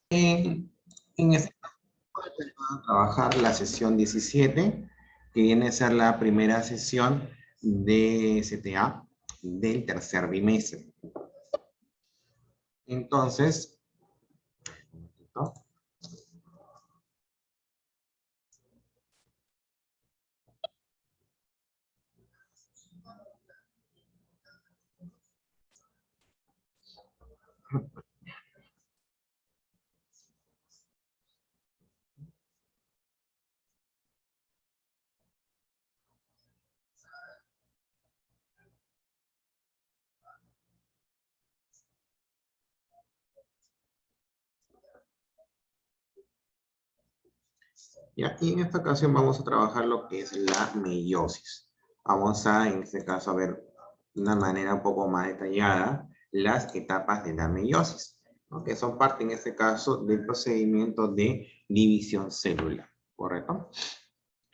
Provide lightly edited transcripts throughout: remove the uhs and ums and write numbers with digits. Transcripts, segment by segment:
En este caso, vamos a trabajar la sesión 17, que viene a ser la primera sesión de CTA del tercer bimestre. Entonces, ¿no? ¿Ya? Y en esta ocasión vamos a trabajar lo que es la meiosis. Vamos a, en este caso, a ver de una manera un poco más detallada las etapas de la meiosis, ¿no? Que son parte, en este caso, del procedimiento de división celular, ¿correcto?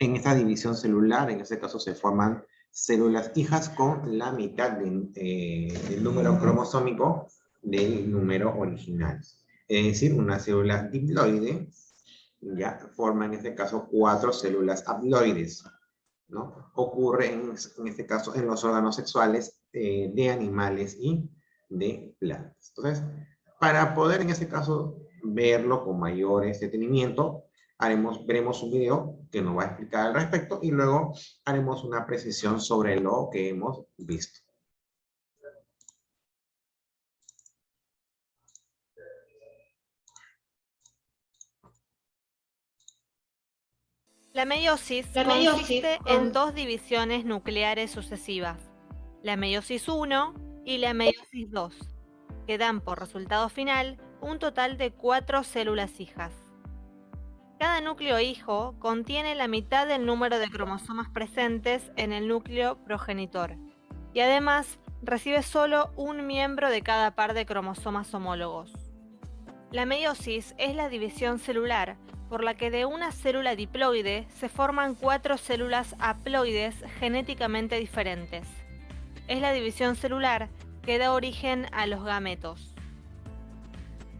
En esta división celular, en este caso, se forman células hijas con la mitad del número cromosómico del número original. Es decir, una célula diploide ya forma en este caso 4 células haploides, ¿no? Ocurre en este caso en los órganos sexuales de animales y de plantas. Entonces, para poder en este caso verlo con mayor detenimiento, veremos un video que nos va a explicar al respecto y luego haremos una precisión sobre lo que hemos visto. La meiosis consiste en dos divisiones nucleares sucesivas, la meiosis 1 y la meiosis 2, que dan por resultado final un total de 4 células hijas. Cada núcleo hijo contiene la mitad del número de cromosomas presentes en el núcleo progenitor, y además recibe solo un miembro de cada par de cromosomas homólogos. La meiosis es la división celular por la que de una célula diploide se forman 4 células haploides genéticamente diferentes. Es la división celular que da origen a los gametos.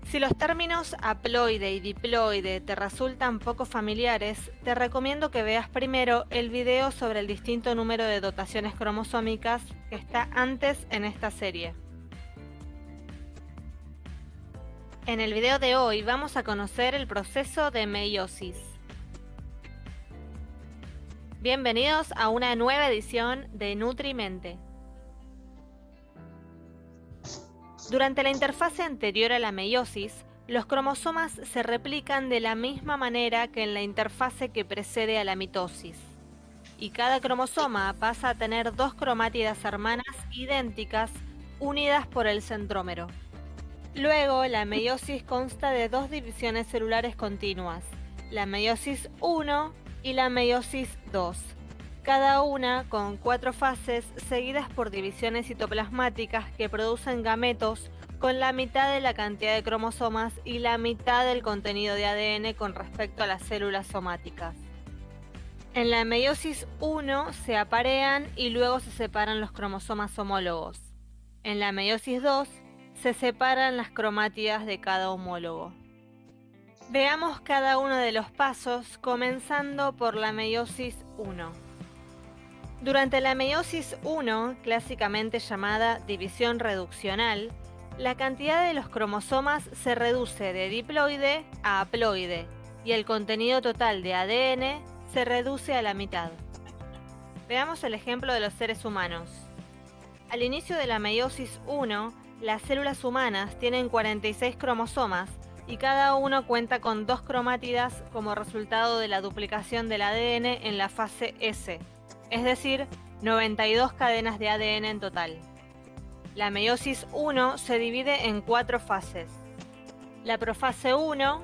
Si los términos haploide y diploide te resultan poco familiares, te recomiendo que veas primero el video sobre el distinto número de dotaciones cromosómicas que está antes en esta serie. En el video de hoy vamos a conocer el proceso de meiosis. Bienvenidos a una nueva edición de Nutrimente. Durante la interfase anterior a la meiosis, los cromosomas se replican de la misma manera que en la interfase que precede a la mitosis. Y cada cromosoma pasa a tener 2 cromátidas hermanas idénticas unidas por el centrómero. Luego, la meiosis consta de 2 divisiones celulares continuas, la meiosis 1 y la meiosis 2, cada una con 4 fases seguidas por divisiones citoplasmáticas que producen gametos con la mitad de la cantidad de cromosomas y la mitad del contenido de ADN con respecto a las células somáticas. En la meiosis 1 se aparean y luego se separan los cromosomas homólogos. En la meiosis 2 se separan las cromátidas de cada homólogo. Veamos cada uno de los pasos, comenzando por la meiosis 1. Durante la meiosis 1, clásicamente llamada división reduccional, la cantidad de los cromosomas se reduce de diploide a haploide y el contenido total de ADN se reduce a la mitad. Veamos el ejemplo de los seres humanos. Al inicio de la meiosis 1, las células humanas tienen 46 cromosomas y cada uno cuenta con 2 cromátidas como resultado de la duplicación del ADN en la fase S, es decir, 92 cadenas de ADN en total. La meiosis 1 se divide en 4 fases: la profase 1,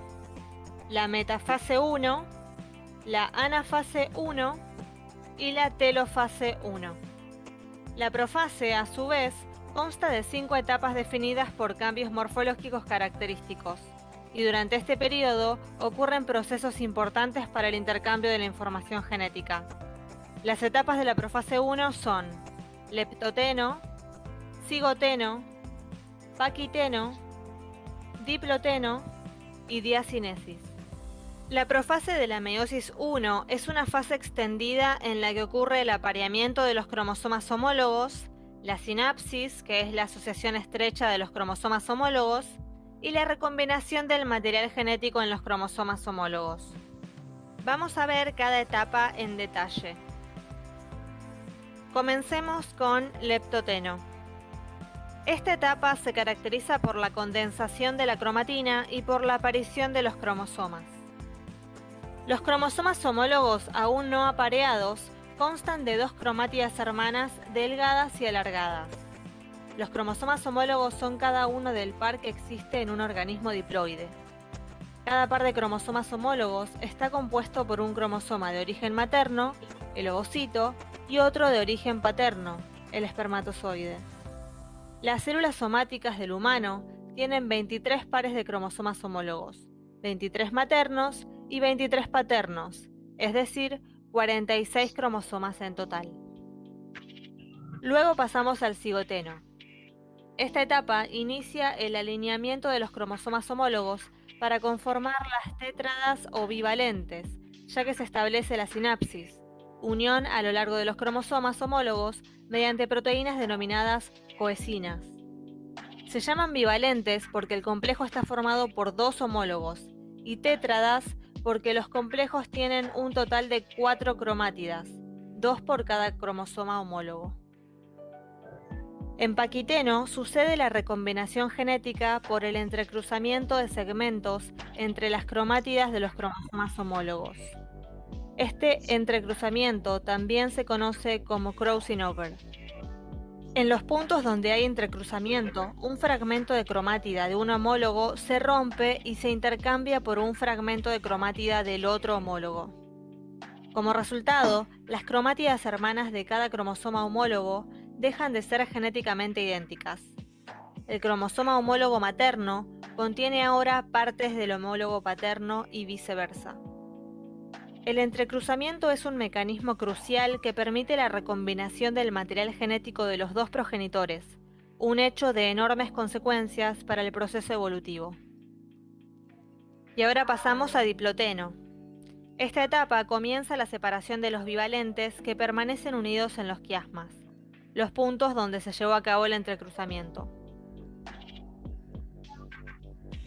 la metafase 1, la anafase 1 y la telofase 1. La profase, a su vez, consta de 5 etapas definidas por cambios morfológicos característicos, y durante este periodo ocurren procesos importantes para el intercambio de la información genética. Las etapas de la profase 1 son leptoteno, cigoteno, paquiteno, diploteno, y diacinesis. La profase de la meiosis I es una fase extendida en la que ocurre el apareamiento de los cromosomas homólogos, la sinapsis, que es la asociación estrecha de los cromosomas homólogos, y la recombinación del material genético en los cromosomas homólogos. Vamos a ver cada etapa en detalle. Comencemos con leptoteno. Esta etapa se caracteriza por la condensación de la cromatina y por la aparición de los cromosomas. Los cromosomas homólogos aún no apareados constan de dos cromátidas hermanas delgadas y alargadas. Los cromosomas homólogos son cada uno del par que existe en un organismo diploide. Cada par de cromosomas homólogos está compuesto por un cromosoma de origen materno, el ovocito, y otro de origen paterno, el espermatozoide. Las células somáticas del humano tienen 23 pares de cromosomas homólogos, 23 maternos y 23 paternos, es decir, 46 cromosomas en total. Luego pasamos al cigoteno. Esta etapa inicia el alineamiento de los cromosomas homólogos para conformar las tétradas o bivalentes, ya que se establece la sinapsis, unión a lo largo de los cromosomas homólogos mediante proteínas denominadas coesinas. Se llaman bivalentes porque el complejo está formado por dos homólogos, y tétradas porque los complejos tienen un total de 4 cromátidas, 2 por cada cromosoma homólogo. En paquiteno sucede la recombinación genética por el entrecruzamiento de segmentos entre las cromátidas de los cromosomas homólogos. Este entrecruzamiento también se conoce como crossing over. En los puntos donde hay entrecruzamiento, un fragmento de cromátida de un homólogo se rompe y se intercambia por un fragmento de cromátida del otro homólogo. Como resultado, las cromátidas hermanas de cada cromosoma homólogo dejan de ser genéticamente idénticas. El cromosoma homólogo materno contiene ahora partes del homólogo paterno y viceversa. El entrecruzamiento es un mecanismo crucial que permite la recombinación del material genético de los dos progenitores, un hecho de enormes consecuencias para el proceso evolutivo. Y ahora pasamos a diploteno. Esta etapa comienza la separación de los bivalentes que permanecen unidos en los quiasmas, los puntos donde se llevó a cabo el entrecruzamiento.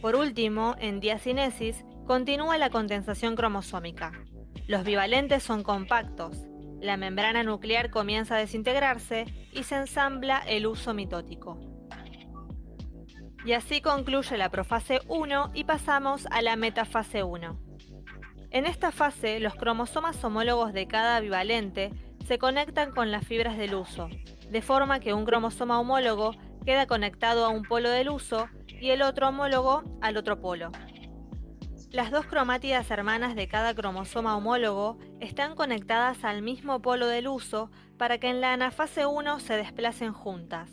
Por último, en diacinesis, continúa la condensación cromosómica. Los bivalentes son compactos, la membrana nuclear comienza a desintegrarse y se ensambla el huso mitótico. Y así concluye la profase 1 y pasamos a la metafase 1. En esta fase, los cromosomas homólogos de cada bivalente se conectan con las fibras del huso, de forma que un cromosoma homólogo queda conectado a un polo del huso y el otro homólogo al otro polo. Las dos cromátidas hermanas de cada cromosoma homólogo están conectadas al mismo polo del huso para que en la anafase 1 se desplacen juntas.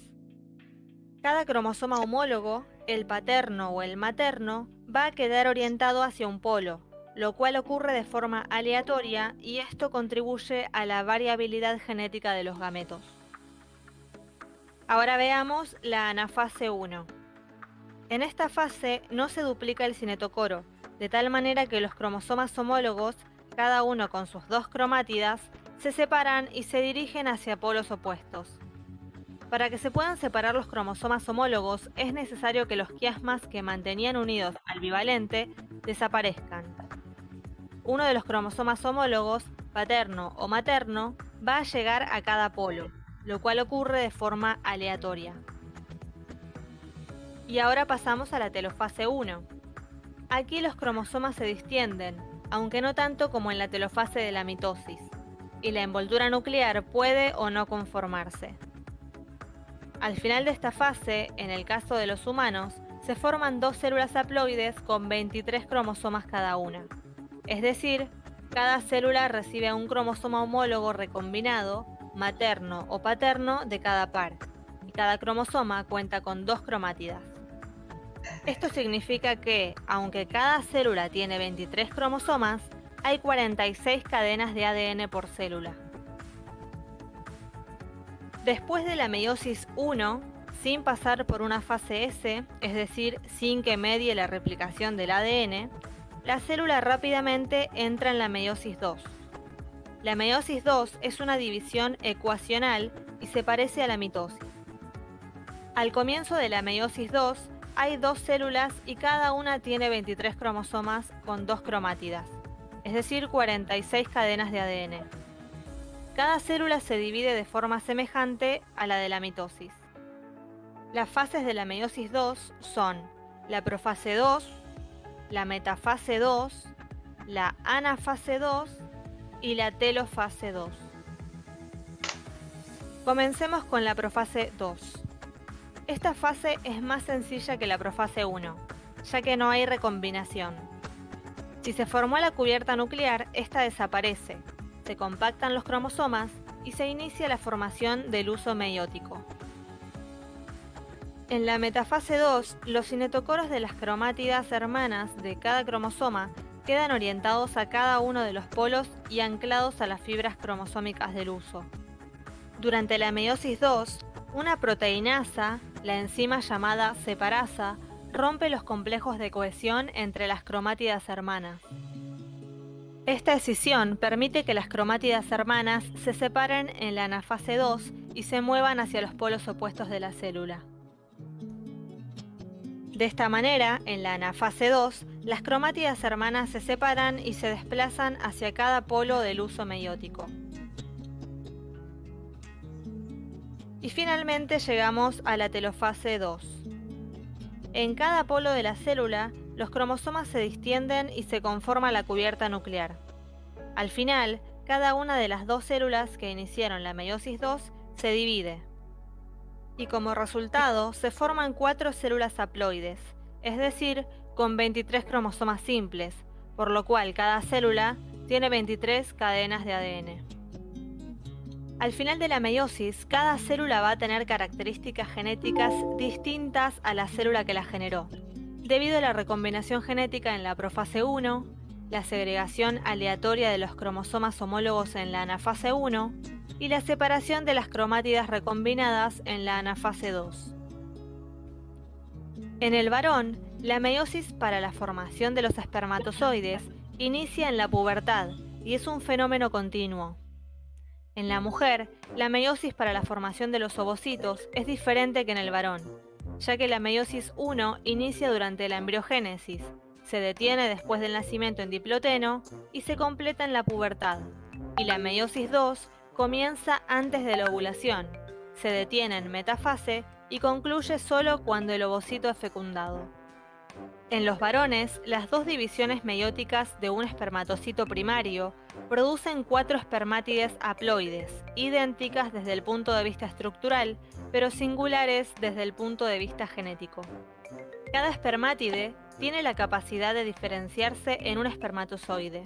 Cada cromosoma homólogo, el paterno o el materno, va a quedar orientado hacia un polo, lo cual ocurre de forma aleatoria y esto contribuye a la variabilidad genética de los gametos. Ahora veamos la anafase 1. En esta fase no se duplica el cinetocoro, de tal manera que los cromosomas homólogos, cada uno con sus dos cromátidas, se separan y se dirigen hacia polos opuestos. Para que se puedan separar los cromosomas homólogos, es necesario que los quiasmas que mantenían unidos al bivalente desaparezcan. Uno de los cromosomas homólogos, paterno o materno, va a llegar a cada polo, lo cual ocurre de forma aleatoria. Y ahora pasamos a la telofase 1. Aquí los cromosomas se distienden, aunque no tanto como en la telofase de la mitosis, y la envoltura nuclear puede o no conformarse. Al final de esta fase, en el caso de los humanos, se forman dos células haploides con 23 cromosomas cada una. Es decir, cada célula recibe un cromosoma homólogo recombinado, materno o paterno, de cada par, y cada cromosoma cuenta con dos cromátidas. Esto significa que, aunque cada célula tiene 23 cromosomas, hay 46 cadenas de ADN por célula. Después de la meiosis I, sin pasar por una fase S, es decir, sin que medie la replicación del ADN, la célula rápidamente entra en la meiosis 2. La meiosis 2 es una división ecuacional y se parece a la mitosis. Al comienzo de la meiosis 2 hay 2 células y cada una tiene 23 cromosomas con 2 cromátidas, es decir, 46 cadenas de ADN. Cada célula se divide de forma semejante a la de la mitosis. Las fases de la meiosis 2 son la profase 2, la metafase 2, la anafase 2 y la telofase 2. Comencemos con la profase 2. Esta fase es más sencilla que la profase 1, ya que no hay recombinación. Si se formó la cubierta nuclear, esta desaparece, se compactan los cromosomas y se inicia la formación del huso meiótico. En la metafase 2, los cinetocoros de las cromátidas hermanas de cada cromosoma quedan orientados a cada uno de los polos y anclados a las fibras cromosómicas del huso. Durante la meiosis 2, una proteinasa, la enzima llamada separasa, rompe los complejos de cohesión entre las cromátidas hermanas. Esta escisión permite que las cromátidas hermanas se separen en la anafase 2 y se muevan hacia los polos opuestos de la célula. De esta manera, en la anafase 2, las cromátidas hermanas se separan y se desplazan hacia cada polo del huso meiótico. Y finalmente llegamos a la telofase 2. En cada polo de la célula, los cromosomas se distienden y se conforma la cubierta nuclear. Al final, cada una de las 2 células que iniciaron la meiosis 2 se divide. Y como resultado, se forman 4 células haploides, es decir, con 23 cromosomas simples, por lo cual cada célula tiene 23 cadenas de ADN. Al final de la meiosis, cada célula va a tener características genéticas distintas a la célula que la generó, debido a la recombinación genética en la profase 1, la segregación aleatoria de los cromosomas homólogos en la anafase 1 y la separación de las cromátidas recombinadas en la anafase 2. En el varón, la meiosis para la formación de los espermatozoides inicia en la pubertad y es un fenómeno continuo. En la mujer, la meiosis para la formación de los ovocitos es diferente que en el varón, ya que la meiosis 1 inicia durante la embriogénesis, se detiene después del nacimiento en diploteno y se completa en la pubertad, y la meiosis 2 comienza antes de la ovulación, se detiene en metafase y concluye solo cuando el ovocito es fecundado. En los varones, las 2 divisiones meióticas de un espermatocito primario producen 4 espermátides haploides, idénticas desde el punto de vista estructural, pero singulares desde el punto de vista genético. Cada espermátide tiene la capacidad de diferenciarse en un espermatozoide.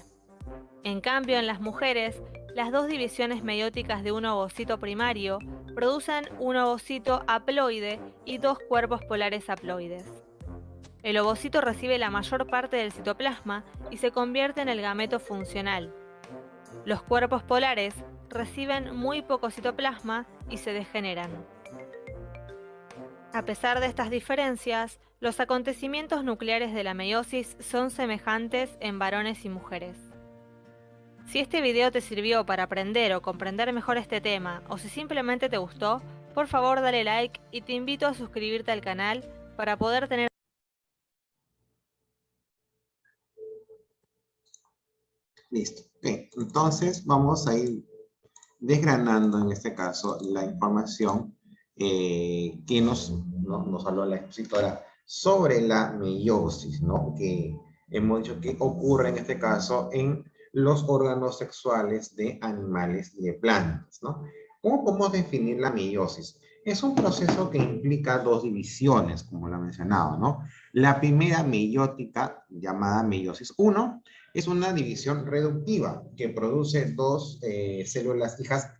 En cambio, en las mujeres, las 2 divisiones meióticas de un ovocito primario producen un ovocito haploide y 2 cuerpos polares haploides. El ovocito recibe la mayor parte del citoplasma y se convierte en el gameto funcional. Los cuerpos polares reciben muy poco citoplasma y se degeneran. A pesar de estas diferencias, los acontecimientos nucleares de la meiosis son semejantes en varones y mujeres. Si este video te sirvió para aprender o comprender mejor este tema, o si simplemente te gustó, por favor dale like y te invito a suscribirte al canal para poder tener... Listo. Okay. Entonces vamos a ir desgranando en este caso la información que nos habló la expositora sobre la meiosis, ¿no? Que hemos dicho que ocurre en este caso en los órganos sexuales de animales y de plantas, ¿no? ¿Cómo podemos definir la meiosis? Es un proceso que implica 2 divisiones, como lo he mencionado, ¿no? La primera meiótica, llamada meiosis 1, es una división reductiva que produce 2 células hijas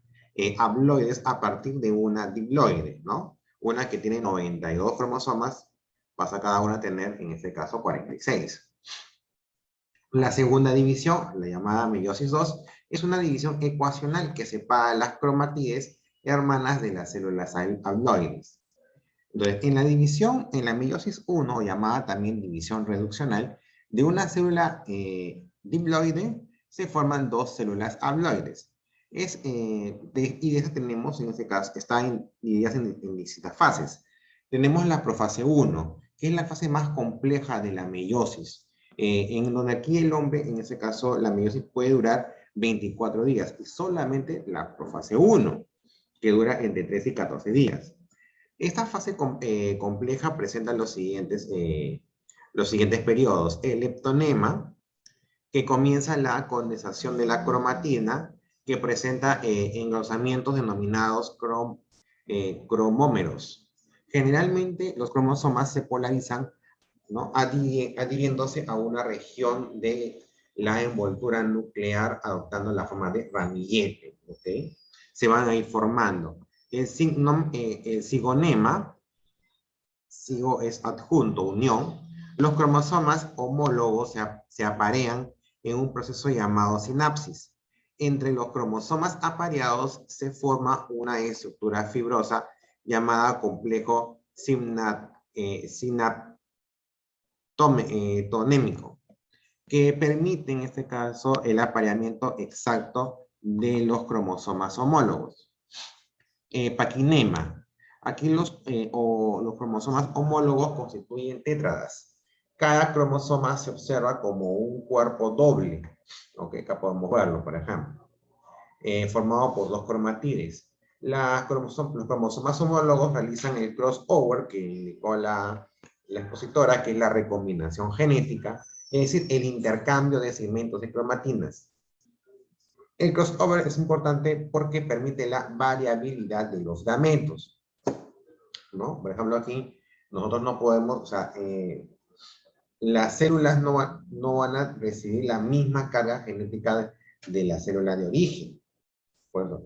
haploides a partir de una diploide, ¿no? Una que tiene 92 cromosomas, pasa cada una a tener, en este caso, 46. La segunda división, la llamada meiosis 2, es una división ecuacional que separa las cromátides hermanas de las células haploides. Entonces, en la división, en la meiosis 1, llamada también división reduccional, de una célula diploide se forman dos células haploides. Y de esas tenemos, en este caso, están divididas en distintas fases. Tenemos la profase 1, que es la fase más compleja de la meiosis, en donde aquí el hombre, en este caso, la meiosis puede durar 24 días, y solamente la profase 1, que dura entre 13 y 14 días. Esta fase compleja presenta los siguientes periodos. El leptonema, que comienza la condensación de la cromatina, que presenta engrosamientos denominados cromómeros. Generalmente los cromosomas se polarizan, ¿no?, adhiriéndose a una región de la envoltura nuclear, adoptando la forma de ramillete, ¿ok? Se van a ir formando. El cigonema, cigo es adjunto, unión. Los cromosomas homólogos se aparean en un proceso llamado sinapsis. Entre los cromosomas apareados se forma una estructura fibrosa llamada complejo sinaptonémico, que permite en este caso el apareamiento exacto de los cromosomas homólogos. Paquinema. Aquí los cromosomas homólogos constituyen tétradas. Cada cromosoma se observa como un cuerpo doble. Ok, acá podemos verlo, por ejemplo. Formado por dos cromátides. Los cromosomas homólogos realizan el crossover que indicó la expositora, que es la recombinación genética, es decir, el intercambio de segmentos de cromatinas. El crossover es importante porque permite la variabilidad de los gametos, ¿no? Por ejemplo, aquí nosotros no podemos, o sea, las células no van a recibir la misma carga genética de la célula de origen. Bueno,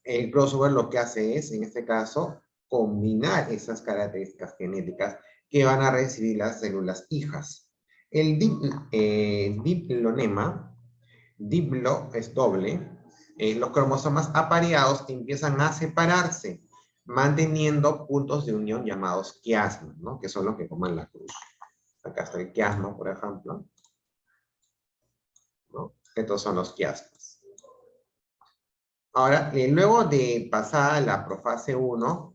el crossover lo que hace es, en este caso, combinar esas características genéticas que van a recibir las células hijas. El diplonema, diplo es doble, los cromosomas apareados empiezan a separarse, manteniendo puntos de unión llamados quiasmas, ¿no?, que son los que forman la cruz. Acá está el quiasma, por ejemplo, ¿no? Estos son los quiasmas. Ahora, luego de pasada la profase 1,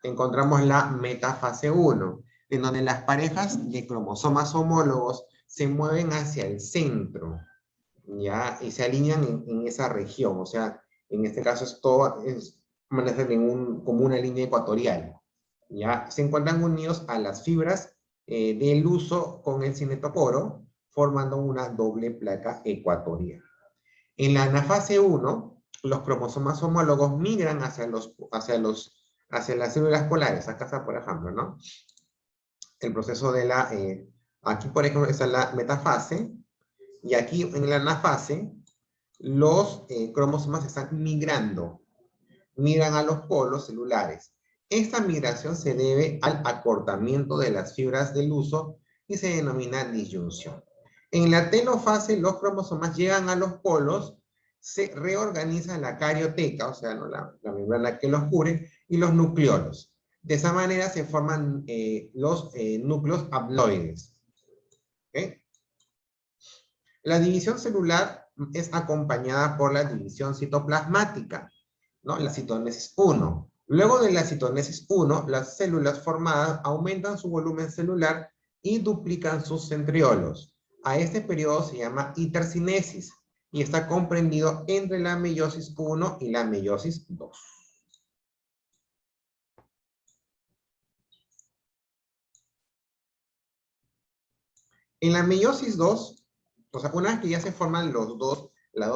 encontramos la metafase 1, en donde las parejas de cromosomas homólogos se mueven hacia el centro, ¿ya? Y se alinean en esa región, o sea, en este caso como una línea ecuatorial, ¿ya? Se encuentran unidos a las fibras del huso con el cinetoporo, formando una doble placa ecuatorial. En la anafase 1, los cromosomas homólogos migran hacia las células polares. Acá está, por ejemplo, ¿no?, el proceso de aquí, por ejemplo, está la metafase, y aquí en la anafase, los cromosomas están migran a los polos celulares. Esta migración se debe al acortamiento de las fibras del huso y se denomina disyunción. En la telofase, los cromosomas llegan a los polos, se reorganiza la carioteca, o sea, ¿no?, la membrana que los cubre, y los nucleolos. De esa manera se forman los núcleos haploides. ¿Okay? La división celular es acompañada por la división citoplasmática, ¿no?, la citonesis 1. Luego de la citonesis 1, las células formadas aumentan su volumen celular y duplican sus centriolos. A este periodo se llama hipercinesis y está comprendido entre la meiosis 1 y la meiosis 2. En la meiosis 2, o sea, una vez que ya se forman las dos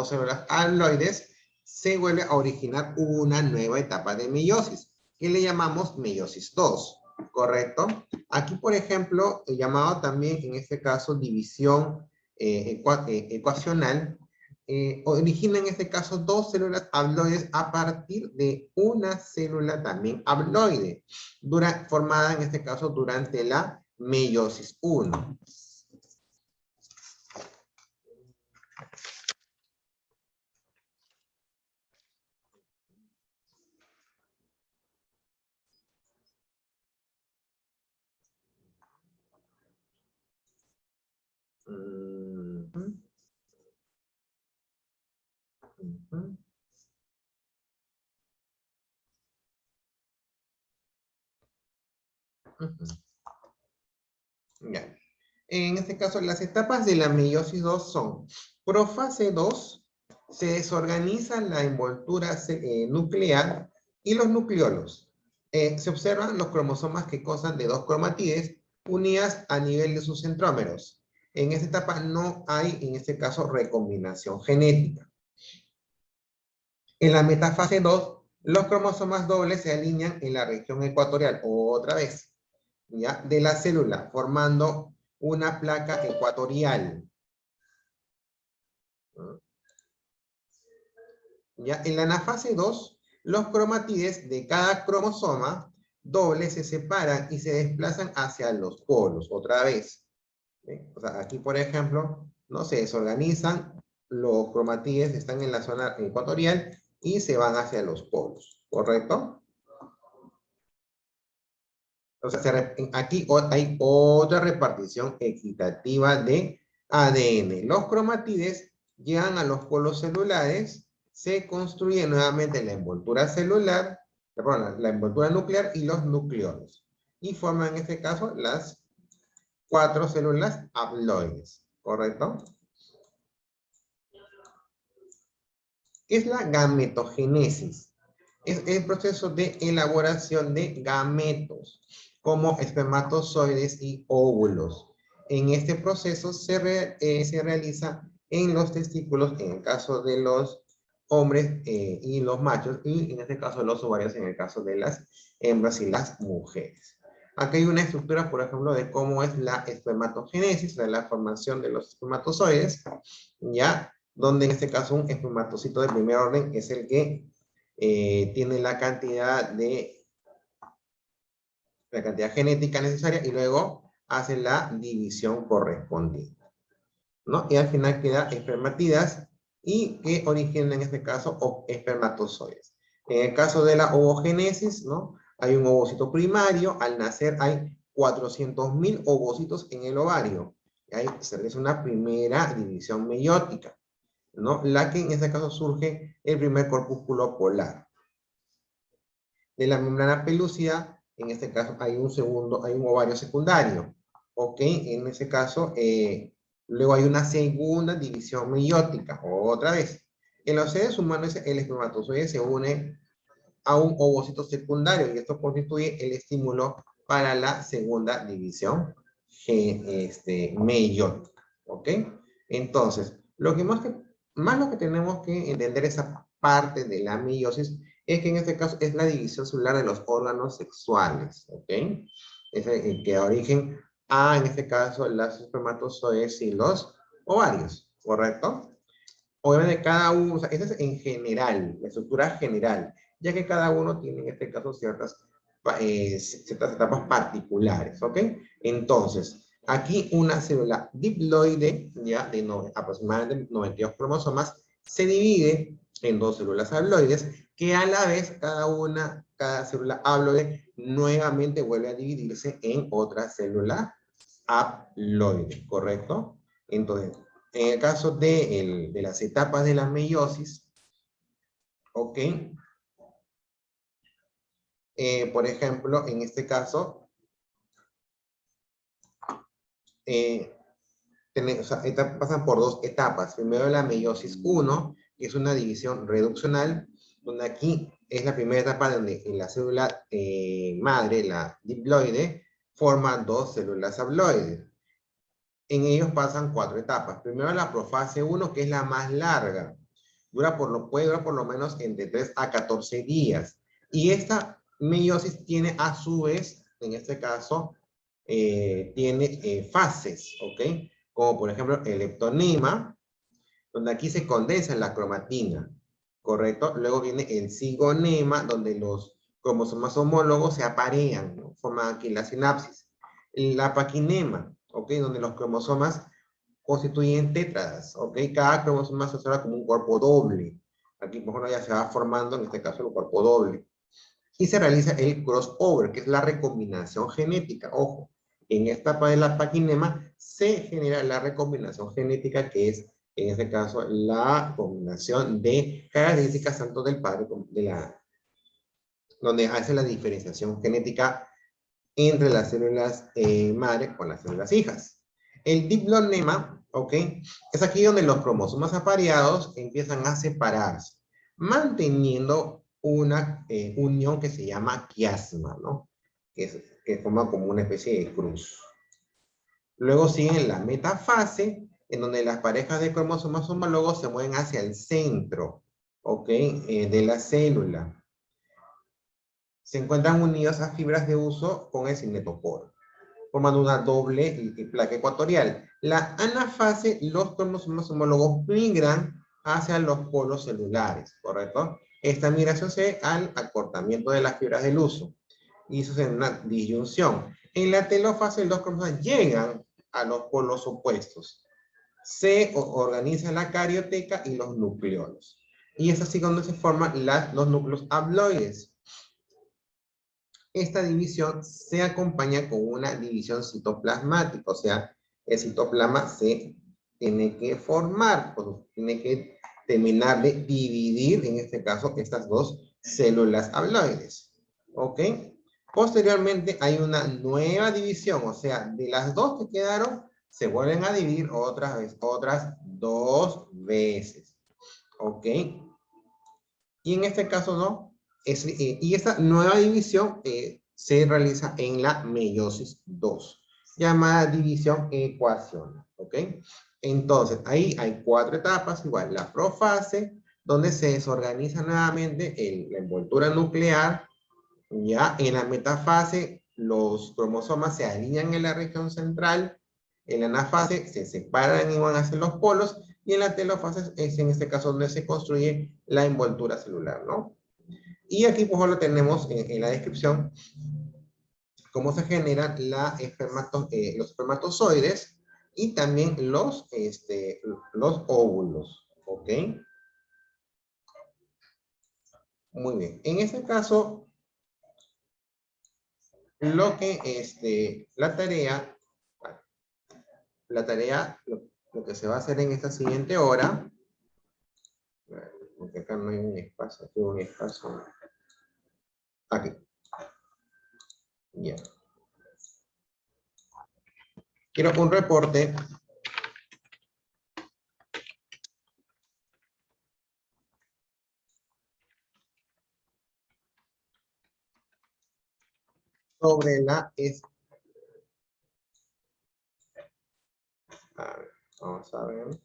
células haploides, se vuelve a originar una nueva etapa de meiosis, que le llamamos meiosis 2, ¿correcto? Aquí, por ejemplo, llamado también, en este caso, división ecuacional, origina en este caso dos células haploides a partir de una célula también haploide, formada en este caso durante la meiosis 1. Ujú. Ya. En este caso, las etapas de la meiosis 2 son: profase 2, se desorganiza la envoltura nuclear y los nucleolos. Se observan los cromosomas que constan de dos cromatides unidas a nivel de sus centrómeros. En esta etapa no hay, en este caso, recombinación genética. En la metafase 2, los cromosomas dobles se alinean en la región ecuatorial, otra vez, ¿ya?, de la célula, formando una placa ecuatorial. ¿Ya? En la anafase 2, los cromatides de cada cromosoma doble se separan y se desplazan hacia los polos, otra vez. ¿Ven? O sea, aquí, por ejemplo, no se desorganizan, los cromatides están en la zona ecuatorial y se van hacia los polos, ¿correcto? O sea, aquí hay otra repartición equitativa de ADN. Los cromatides llegan a los polos celulares, se construye nuevamente la envoltura celular, perdón, la envoltura nuclear y los nucleolos. Y forman en este caso las 4 células haploides, ¿correcto? ¿Qué es la gametogénesis? Es el proceso de elaboración de gametos, como espermatozoides y óvulos. En este proceso se realiza en los testículos, en el caso de los hombres y los machos, y en este caso los ovarios, en el caso de las hembras y las mujeres. Aquí hay una estructura, por ejemplo, de cómo es la espermatogénesis, de la formación de los espermatozoides, ¿ya? Donde en este caso un espermatocito de primer orden es el que tiene la cantidad genética necesaria y luego hace la división correspondiente, ¿no? Y al final queda espermatidas y que originan en este caso espermatozoides. En el caso de la ovogénesis, ¿no?, hay un ovocito primario, al nacer hay 400.000 ovocitos en el ovario. Y ahí se realiza una primera división meiótica, ¿no? La que en este caso surge el primer corpúsculo polar. De la membrana pelúcida, en este caso hay un ovario secundario, ¿ok? En ese caso, luego hay una segunda división meiótica, otra vez. En los seres humanos, el espermatozoide se une a un ovocito secundario y esto constituye el estímulo para la segunda división meiótica, ¿ok? Entonces, lo que tenemos que entender esa parte de la meiosis es que en este caso es la división celular de los órganos sexuales, ¿ok? Es el que da origen a, en este caso, los espermatozoides y los ovarios, ¿correcto? Obviamente cada uno, o sea, esa es en general, la estructura general, ya que cada uno tiene en este caso ciertas etapas particulares, ¿ok? Entonces, aquí una célula diploide, ya de aproximadamente 92 cromosomas, se divide en 2 células haploides, que a la vez cada célula haploide nuevamente vuelve a dividirse en otra célula haploide, ¿correcto? Entonces, en el caso de las etapas de la meiosis, ¿ok? Por ejemplo, en este caso, pasan por 2 etapas. Primero la meiosis 1, que es una división reduccional, donde aquí es la primera etapa donde en la célula madre, la diploide, forma 2 células haploides. En ellos pasan 4 etapas. Primero la profase 1, que es la más larga. Puede durar por lo menos entre 3 a 14 días. Y esta meiosis tiene a su vez, en este caso, tiene fases, ¿ok? Como por ejemplo el leptonema, donde aquí se condensa la cromatina, ¿correcto? Luego viene el cigonema, donde los cromosomas homólogos se aparean, ¿no? Forman aquí la sinapsis. La paquinema, ¿ok? Donde los cromosomas constituyen tétradas, ¿ok? Cada cromosoma se observa como un cuerpo doble. Aquí, por ejemplo, ya se va formando, en este caso, el cuerpo doble. Y se realiza el crossover, que es la recombinación genética. Ojo, en esta etapa de la paquinema se genera la recombinación genética, que es, en este caso, la combinación de características tanto del padre como donde hace la diferenciación genética entre las células madre con las células hijas. El diplonema, ¿ok? Es aquí donde los cromosomas apareados empiezan a separarse, manteniendo una unión que se llama quiasma, ¿no? Que forma como una especie de cruz. Luego sigue la metafase, en donde las parejas de cromosomas homólogos se mueven hacia el centro, ¿ok? De la célula. Se encuentran unidas a fibras de uso con el cinetoporo, formando una doble placa ecuatorial. La anafase, los cromosomas homólogos migran hacia los polos celulares, ¿correcto? Esta migración se debe al acortamiento de las fibras del uso, y eso es una disyunción. En la telófase, los cromosomas llegan a los polos opuestos. Se organiza la carioteca y los nucleolos. Y es así cuando se forman los núcleos haploides. Esta división se acompaña con una división citoplasmática, o sea, el citoplasma se tiene que formar, pues, tiene que terminar de dividir, en este caso, estas dos células haploides. ¿Ok? Posteriormente hay una nueva división, o sea, de las dos que quedaron, se vuelven a dividir otras dos veces. ¿Ok? Y en este caso no. Y esta nueva división se realiza en la meiosis 2, llamada división ecuacional. ¿Ok? Entonces, ahí hay 4 etapas, igual la profase, donde se desorganiza nuevamente la envoltura nuclear. Ya en la metafase, los cromosomas se alinean en la región central. En la anafase se separan y van hacia los polos. Y en la telofase es en este caso donde se construye la envoltura celular, ¿no? Y aquí, por ejemplo, tenemos en la descripción cómo se generan los espermatozoides y también los óvulos, ¿ok? Muy bien. En este caso, lo que lo que se va a hacer en esta siguiente hora, porque acá no hay un espacio, aquí hay un espacio, aquí, ya. Quiero un reporte sobre a ver, vamos a ver.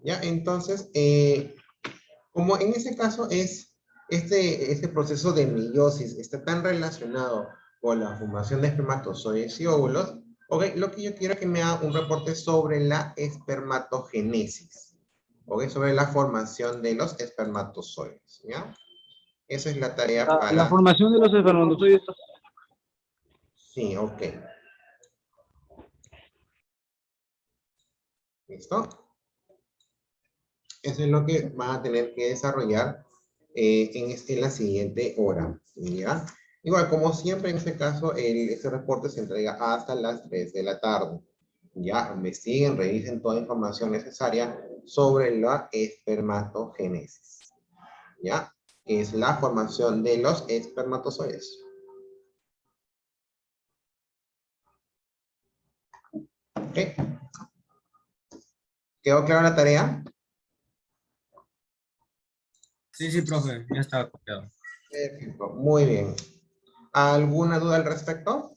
Ya, entonces, como en ese caso es este proceso de meiosis está tan relacionado con la formación de espermatozoides y óvulos, okay, lo que yo quiero es que me haga un reporte sobre la espermatogénesis, okay, sobre la formación de los espermatozoides, ¿ya? Esa es la tarea La para... formación de los espermatozoides. Sí, ok. ¿Listo? Eso es lo que van a tener que desarrollar en la siguiente hora, ¿ya? Igual, como siempre, en este caso, este reporte se entrega hasta las 3 de la tarde. Ya, investiguen, revisen toda la información necesaria sobre la espermatogénesis. ¿Ya? Es la formación de los espermatozoides. ¿Ok? ¿Quedó clara la tarea? Sí, sí, profe, ya estaba copiado. Perfecto, muy bien. ¿Alguna duda al respecto?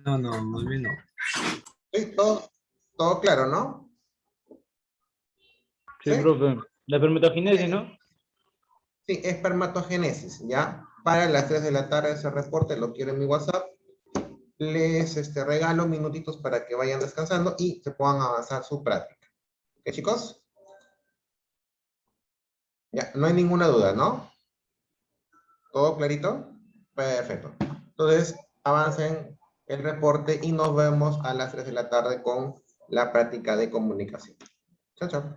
No, más bien no. Sí, todo claro, ¿no? Sí, profe. La espermatogénesis, ¿no? Sí, espermatogénesis, ¿ya? Para las 3 de la tarde ese reporte lo quiero en mi WhatsApp. Les regalo minutitos para que vayan descansando y se puedan avanzar su práctica. ¿Ok, chicos? Ya, no hay ninguna duda, ¿no? ¿Todo clarito? Perfecto. Entonces, avancen el reporte y nos vemos a las 3 de la tarde con la práctica de comunicación. Chao, chao.